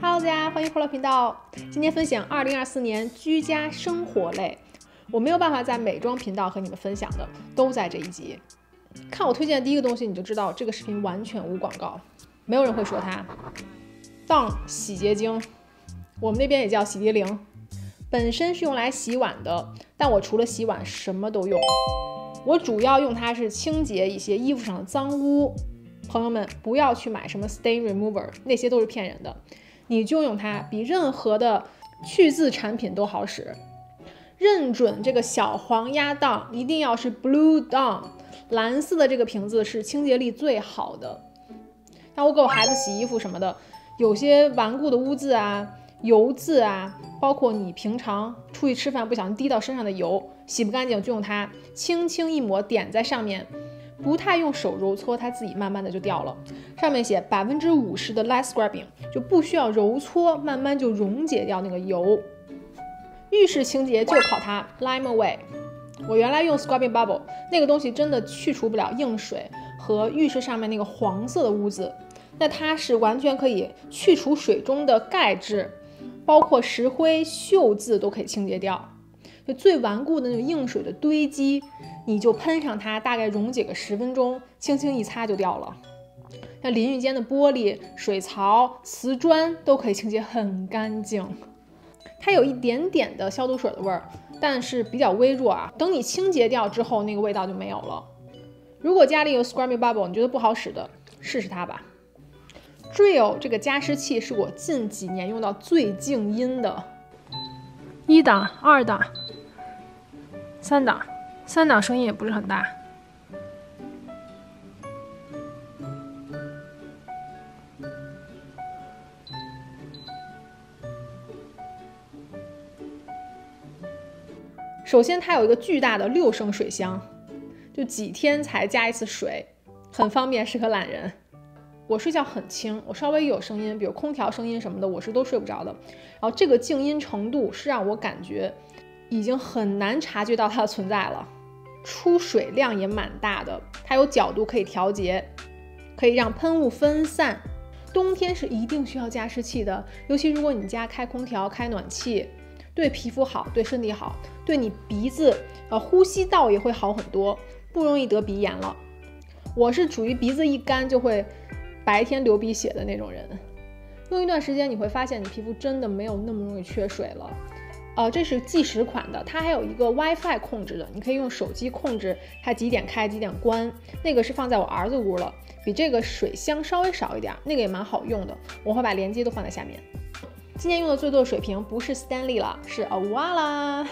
Hello， 大家欢迎回到频道。今天分享2024年居家生活类，我没有办法在美妆频道和你们分享的，都在这一集。看我推荐的第一个东西，你就知道这个视频完全无广告，没有人会说它。Dawn 洗洁精，我们那边也叫洗涤灵，本身是用来洗碗的，但我除了洗碗什么都用。我主要用它是清洁一些衣服上的脏污。朋友们不要去买什么 stain remover， 那些都是骗人的。你就用它，比任何的去渍产品都好使。认准这个小黄鸭Dawn，一定要是 Blue Dawn， 蓝色的这个瓶子是清洁力最好的。那我给我孩子洗衣服什么的，有些顽固的污渍啊、油渍啊，包括你平常出去吃饭不小心滴到身上的油，洗不干净就用它轻轻一抹，点在上面。不太用手揉搓，它自己慢慢的就掉了。上面写50%的 light scrubbing， 就不需要揉搓，慢慢就溶解掉那个油。浴室清洁就靠它 Lime Away。我原来用 Scrubbing Bubble， 那个东西真的去除不了硬水和浴室上面那个黄色的污渍，那它是完全可以去除水中的钙质，包括石灰、锈渍都可以清洁掉。就最顽固的那种硬水的堆积，你就喷上它，大概溶解个10分钟，轻轻一擦就掉了。像淋浴间的玻璃、水槽、瓷砖都可以清洁很干净。它有一点点的消毒水的味儿，但是比较微弱啊。等你清洁掉之后，那个味道就没有了。如果家里有 Scrubbing Bubble， 你觉得不好使的，试试它吧。Drill 这个加湿器是我近几年用到最静音的，1档、2档。3档声音也不是很大。首先它有一个巨大的6升水箱，就几天才加一次水，很方便，适合懒人。我睡觉很轻，我稍微有声音，比如空调声音什么的，我是都睡不着的。然后这个静音程度是让我感觉已经很难察觉到它的存在了。出水量也蛮大的，它有角度可以调节，可以让喷雾分散。冬天是一定需要加湿器的，尤其如果你家开空调、开暖气，对皮肤好，对身体好，对你鼻子、呼吸道也会好很多，不容易得鼻炎了。我是属于鼻子一干就会白天流鼻血的那种人，用一段时间你会发现你皮肤真的没有那么容易缺水了。这是计时款的，它还有一个 WiFi 控制的，你可以用手机控制它几点开几点关。那个是放在我儿子屋了，比这个水箱稍微少一点，那个也蛮好用的，我会把链接都放在下面。今年用的最多的水瓶不是 Stanley 了，是 Awala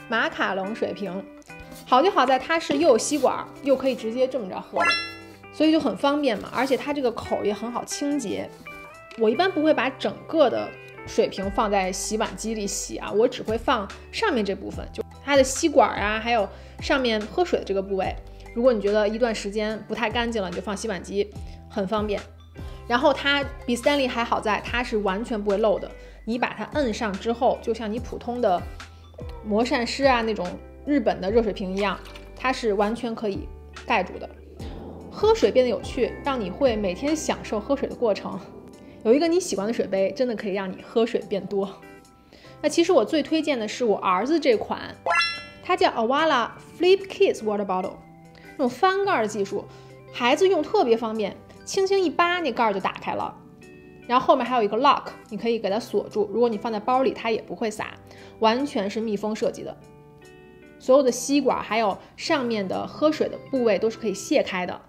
马卡龙水瓶。好就好在它是又有吸管又可以直接这么着喝的，所以就很方便嘛，而且它这个口也很好清洁。我一般不会把整个的水瓶放在洗碗机里洗啊，我只会放上面这部分，就它的吸管啊，还有上面喝水的这个部位。如果你觉得一段时间不太干净了，你就放洗碗机，很方便。然后它比 Stanley 还好在它是完全不会漏的，你把它摁上之后，就像你普通的魔善师啊那种日本的热水瓶一样，它是完全可以盖住的。喝水变得有趣，让你会每天享受喝水的过程。有一个你喜欢的水杯，真的可以让你喝水变多。那其实我最推荐的是我儿子这款，它叫 Awala Flip Kids Water Bottle， 那种翻盖的技术，孩子用特别方便，轻轻一扒那盖就打开了。然后后面还有一个 lock， 你可以给它锁住，如果你放在包里它也不会洒，完全是密封设计的。所有的吸管还有上面的喝水的部位都是可以卸开的。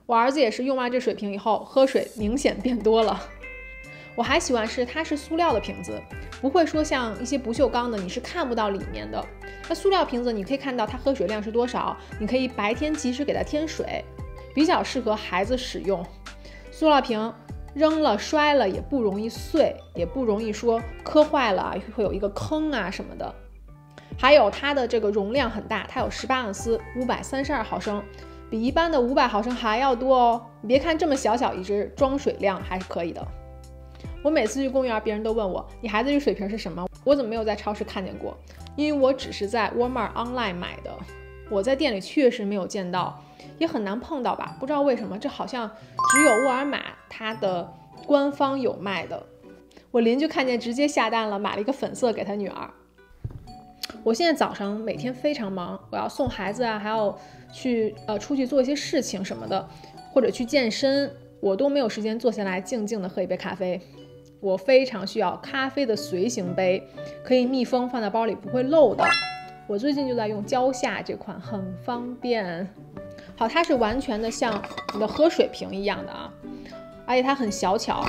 我儿子也是用完这水瓶以后，喝水明显变多了。我还喜欢是它是塑料的瓶子，不会说像一些不锈钢的你是看不到里面的。那塑料瓶子你可以看到它喝水量是多少，你可以白天及时给它添水，比较适合孩子使用。塑料瓶扔了摔了也不容易碎，也不容易说磕坏了会有一个坑啊什么的。还有它的这个容量很大，它有18盎司532毫升，比一般的500毫升还要多哦。你别看这么小小一只，装水量还是可以的。我每次去公园，别人都问我你孩子这水瓶是什么，我怎么没有在超市看见过？因为我只是在 Walmart online 买的，我在店里确实没有见到，也很难碰到吧，不知道为什么，这好像只有沃尔玛它的官方有卖的。我邻居看见直接下单了，买了一个粉色给他女儿。我现在早上每天非常忙，我要送孩子啊，还要去出去做一些事情什么的，或者去健身，我都没有时间坐下来静静的喝一杯咖啡。我非常需要咖啡的随行杯，可以密封放在包里不会漏的。我最近就在用蕉下这款，很方便。好，它是完全的像你的喝水瓶一样的啊，而且它很小巧。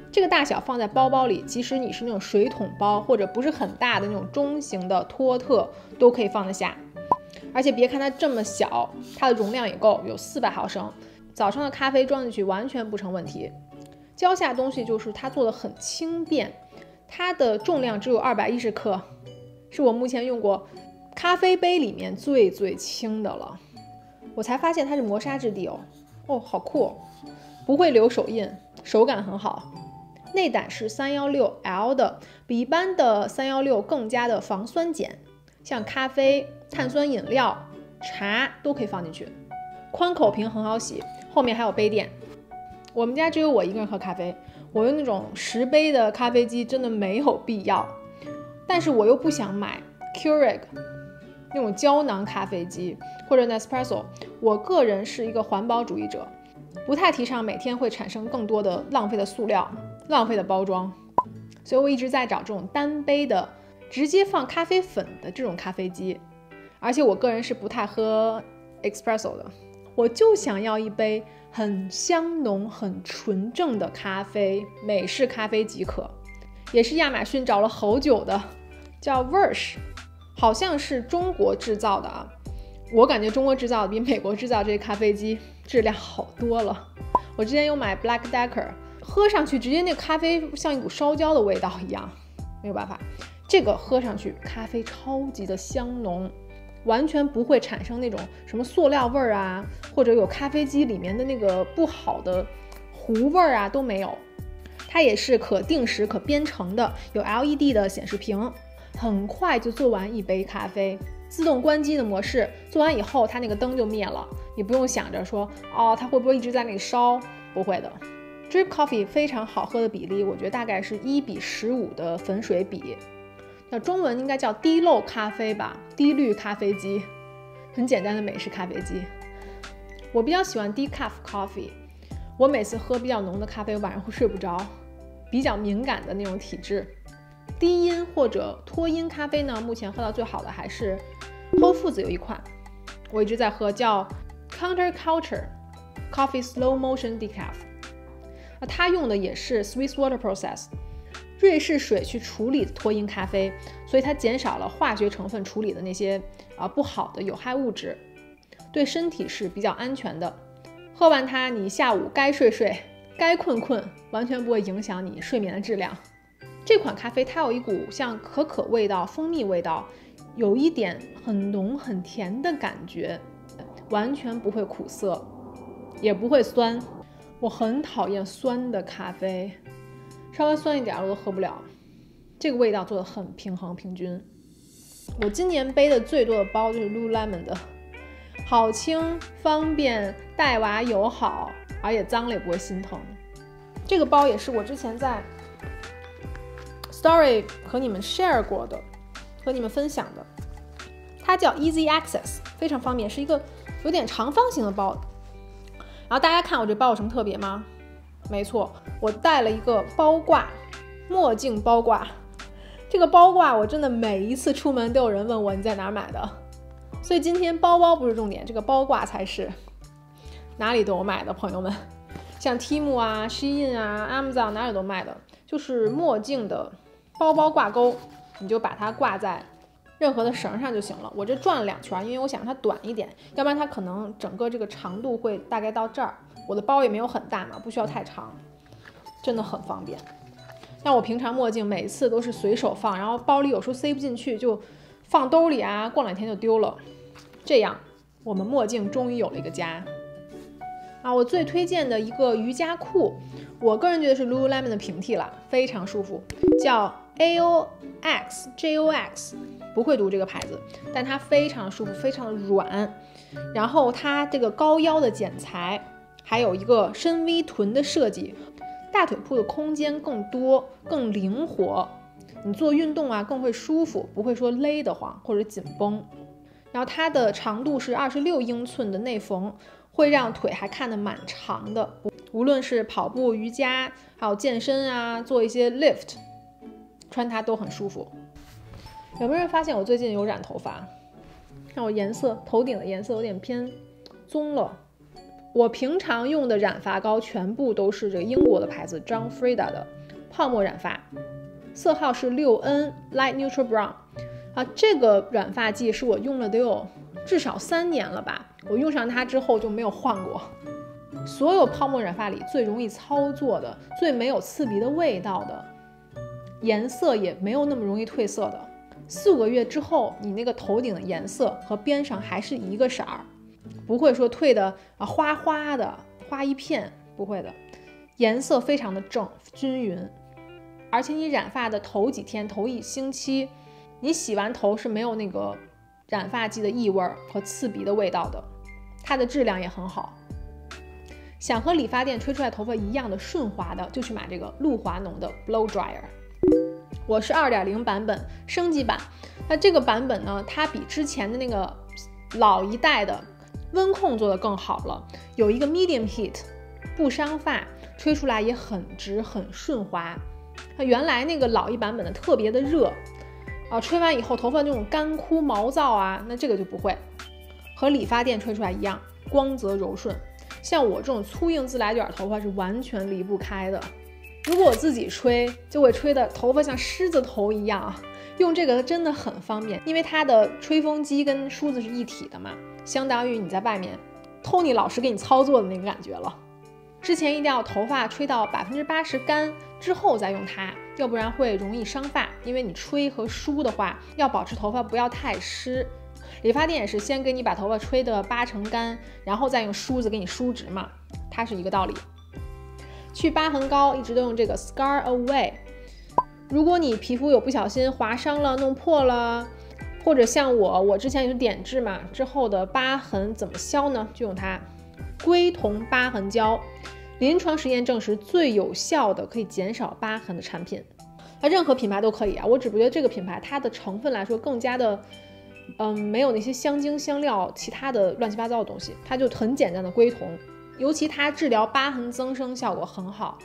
这个大小放在包包里，即使你是那种水桶包或者不是很大的那种中型的托特，都可以放得下。而且别看它这么小，它的容量也够，有400毫升，早上的咖啡装进去完全不成问题。蕉下东西就是它做的很轻便，它的重量只有210克，是我目前用过咖啡杯里面最轻的了。我才发现它是磨砂质地哦，好酷哦，不会留手印，手感很好。内胆是316L 的，比一般的316更加的防酸碱，像咖啡、碳酸饮料、茶都可以放进去。宽口瓶很好洗，后面还有杯垫。我们家只有我一个人喝咖啡，我用那种10杯的咖啡机真的没有必要，但是我又不想买 Keurig 那种胶囊咖啡机或者 Nespresso。我个人是一个环保主义者，不太提倡每天会产生更多的浪费的塑料、浪费的包装，所以我一直在找这种单杯的直接放咖啡粉的这种咖啡机。而且我个人是不太喝 Espresso 的，我就想要一杯很香浓很纯正的咖啡，美式咖啡即可。也是亚马逊找了好久的，叫 Verge， 好像是中国制造的啊。我感觉中国制造的比美国制造这些咖啡机质量好多了。我之前有买 Black Decker， 喝上去直接那个咖啡像一股烧焦的味道一样，没有办法。这个喝上去咖啡超级的香浓，完全不会产生那种什么塑料味儿啊，或者有咖啡机里面的那个不好的糊味儿啊都没有。它也是可定时可编程的，有 LED 的显示屏，很快就做完一杯咖啡。自动关机的模式，做完以后它那个灯就灭了，你不用想着说它会不会一直在那里烧，不会的。Drip Coffee 非常好喝的比例，我觉得大概是1:15的粉水比。那中文应该叫低漏咖啡吧，低滤咖啡机，很简单的美式咖啡机。我比较喜欢 decaf coffee， 我每次喝比较浓的咖啡，我晚上会睡不着，比较敏感的那种体质。低因或者脱因咖啡呢，目前喝到最好的还是 Whole Foods 有一款，我一直在喝，叫 Counterculture Coffee Slow Motion Decaf。它用的也是 Swiss Water Process，瑞士水去处理脱因咖啡，所以它减少了化学成分处理的那些不好的有害物质，对身体是比较安全的。喝完它，你下午该睡睡，该困困，完全不会影响你睡眠的质量。这款咖啡它有一股像可可味道、蜂蜜味道，有一点很浓很甜的感觉，完全不会苦涩，也不会酸。我很讨厌酸的咖啡，稍微酸一点我都喝不了。这个味道做得很平衡平均。我今年背的最多的包就是 Lululemon 的，好轻方便，带娃友好，而且脏了也不会心疼。这个包也是我之前在 Story 和你们 share 过的，和你们分享的。它叫 Easy Access， 非常方便，是一个有点长方形的包。然后大家看我这包有什么特别吗？没错，我带了一个包挂，墨镜包挂。这个包挂我真的每一次出门都有人问我你在哪儿买的，所以今天包包不是重点，这个包挂才是。哪里都有卖的，朋友们，像 Temu 啊、Shein 啊、Amazon 哪里都卖的，就是墨镜的包包挂钩，你就把它挂在任何的绳上就行了。我这转了2圈，因为我想它短一点，要不然它可能整个这个长度会大概到这儿。我的包也没有很大嘛，不需要太长，真的很方便。像我平常墨镜每次都是随手放，然后包里有时候塞不进去，就放兜里啊，过2天就丢了。这样我们墨镜终于有了一个家啊！我最推荐的一个瑜伽裤，我个人觉得是 Lululemon 的平替了，非常舒服，叫 AOX， 不会读这个牌子，但它非常舒服，非常的软。然后它这个高腰的剪裁，还有一个深 V 臀的设计，大腿部的空间更多，更灵活，你做运动啊更会舒服，不会说勒得慌或者紧绷。然后它的长度是26英寸的内缝，会让腿还看得蛮长的，无论是跑步、瑜伽，还有健身啊，做一些 lift， 穿它都很舒服。有没有人发现我最近有染头发？看我颜色，头顶的颜色有点偏棕了。我平常用的染发膏全部都是这个英国的牌子 John Frieda 的泡沫染发，色号是6N Light Neutral Brown。这个染发剂是我用了得有至少3年了吧，我用上它之后就没有换过。所有泡沫染发里最容易操作的，最没有刺鼻的味道的，颜色也没有那么容易褪色的，4-5个月之后，你那个头顶的颜色和边上还是一个色儿，不会说褪的花花的花一片，不会的，颜色非常的正均匀。而且你染发的头几天、头1星期，你洗完头是没有那个染发剂的异味和刺鼻的味道的，它的质量也很好。想和理发店吹出来头发一样的顺滑的，就去买这个露华浓的 Blow Dryer。我是2.0版本升级版，那这个版本呢，它比之前的那个老一代的温控做得更好了，有一个 medium heat， 不伤发，吹出来也很直很顺滑。它原来那个老一版本的特别的热吹完以后头发那种干枯毛躁啊，那这个就不会，和理发店吹出来一样，光泽柔顺。像我这种粗硬自来卷头发是完全离不开的。如果我自己吹，就会吹的头发像狮子头一样用这个真的很方便，因为它的吹风机跟梳子是一体的嘛，相当于你在外面 Tony 老师给你操作的那个感觉了。之前一定要头发吹到80%干之后再用它，要不然会容易伤发，因为你吹和梳的话要保持头发不要太湿。理发店也是先给你把头发吹得80%干，然后再用梳子给你梳直嘛，它是一个道理。去疤痕膏一直都用这个 Scar Away， 如果你皮肤有不小心划伤了、弄破了，或者像我之前有点痣嘛，之后的疤痕怎么消呢？就用它硅酮疤痕胶，临床实验证实最有效的可以减少疤痕的产品。它任何品牌都可以啊，我只不觉得这个品牌它的成分来说更加的没有那些香精香料其他的乱七八糟的东西，它就很简单的硅酮，尤其它治疗疤痕增生效果很好。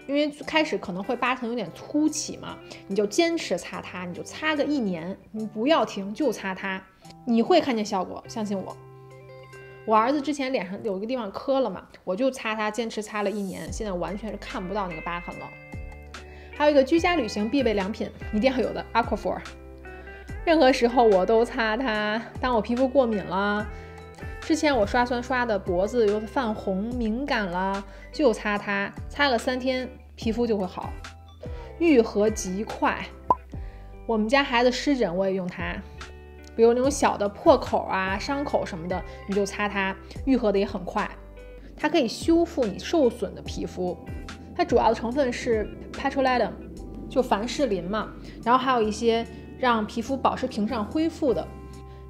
因为开始可能会疤痕有点凸起嘛，你就坚持擦它，你就擦个1年，你不要停，就擦它，你会看见效果，相信我。我儿子之前脸上有一个地方磕了嘛，我就擦它，坚持擦了1年，现在完全是看不到那个疤痕了。还有一个居家旅行必备良品，一定要有的 Aquaphor， 任何时候我都擦它。当我皮肤过敏了，之前我刷酸刷的脖子有泛红敏感了，就擦它，擦个3天皮肤就会好，愈合极快。我们家孩子湿疹我也用它，比如那种小的破口啊、伤口什么的，你就擦它，愈合的也很快。它可以修复你受损的皮肤，它主要的成分是 petrolatum， 就凡士林嘛，然后还有一些让皮肤保持屏障恢复的。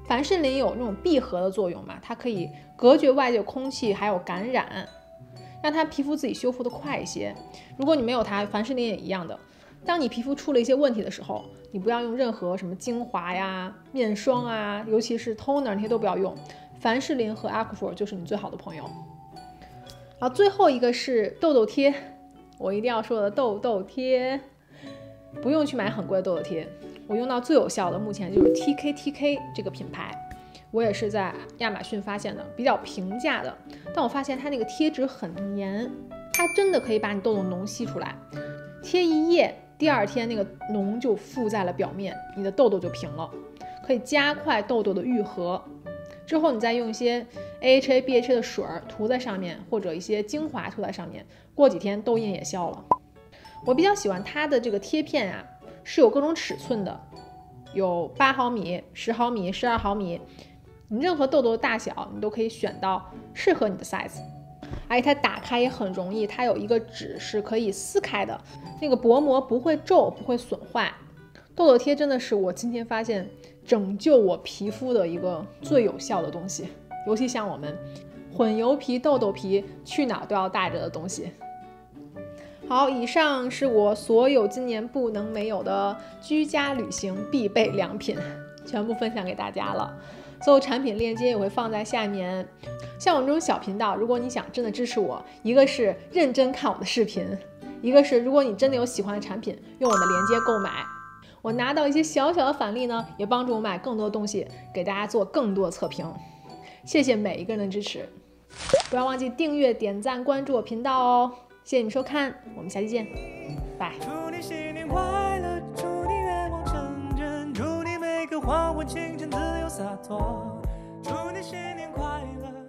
凡士林有那种闭合的作用嘛，它可以隔绝外界空气还有感染，让它皮肤自己修复的快一些。如果你没有它，凡士林也一样的。当你皮肤出了一些问题的时候，你不要用任何什么精华呀、面霜啊，尤其是 toner 那些都不要用，凡士林和 Aquaphor 就是你最好的朋友。然后最后一个是痘痘贴，我一定要说的痘痘贴，不用去买很贵的痘痘贴，我用到最有效的目前就是 TKTK 这个品牌，我也是在亚马逊发现的，比较平价的，但我发现它那个贴纸很粘，它真的可以把你痘痘脓吸出来，贴1夜，第2天那个脓就附在了表面，你的痘痘就平了，可以加快痘痘的愈合。之后你再用一些 AHA、BHA 的水涂在上面，或者一些精华涂在上面，过几天痘印也消了。我比较喜欢它的这个贴片啊，是有各种尺寸的，有8毫米、10毫米、12毫米，你任何痘痘的大小你都可以选到适合你的 size。而且它打开也很容易，它有一个纸是可以撕开的，那个薄膜不会皱，不会损坏。痘痘贴真的是我今天发现拯救我皮肤的一个最有效的东西，尤其像我们混油皮、痘痘皮，去哪都要带着的东西。好，以上是我所有今年不能没有的居家旅行必备良品，全部分享给大家了。所有产品链接也会放在下面。像我们这种小频道，如果你想真的支持我，一个是认真看我的视频，一个是如果你真的有喜欢的产品，用我的链接购买。我拿到一些小小的返利呢，也帮助我买更多的东西，给大家做更多的测评。谢谢每一个人的支持，不要忘记订阅、点赞、关注我频道哦。谢谢你收看，我们下期见，拜。祝你新年快乐，祝你愿望成真，祝你每个黄昏清晨自由洒脱，祝你新年快乐。